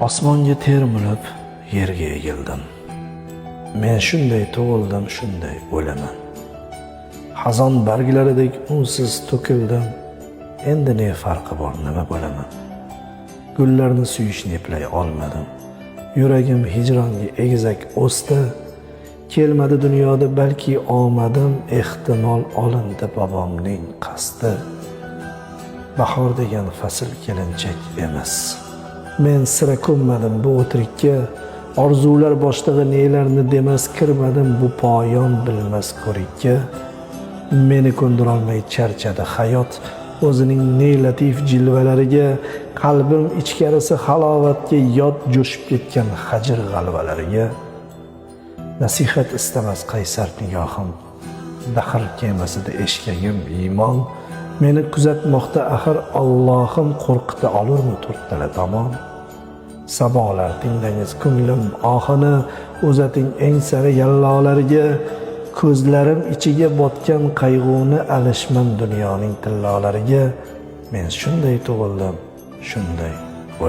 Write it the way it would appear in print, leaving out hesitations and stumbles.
Osmonga termilib, yerga egildim. Men shunday tug'ildim, shunday o'laman. Xazon barglaridek unsiz to'kildim. Endi ne farqi bor, nima bo'laman? Gullarni suyishni eplay olmadim. Yuragim hijronga egizak o'sdi. Kelmadi dunyoda balki omadim, ehtimol olindi bobomning qasdi. Bahor degan fasl kelinchak emas. Men sira ko'nmadim bu o'tirikka, orzular boshlig'i nelarni demas kirmadim bu poyon bilmas ko'rikka. Meni ko'ndirolmay charchadi hayot o'zining ne latif jilvalariga, qalbim ichkarisi halovatga yod jo'shib ketgan hajr g'alvalariga. Nasihat istamas qaysar nigohim, dahr kemasida eshkagim iymon. Meni kuzatmoqda axir Allohim, qo'rqita olurmi to'rttala tomon? Sabolar tinglangiz ko'nglim ohini, uzating eng sari yallolariga. Ko'zlarim ichiga botgan qayg'uni alishman dunyoning tillolariga. Men shunday tug'ildim, shunday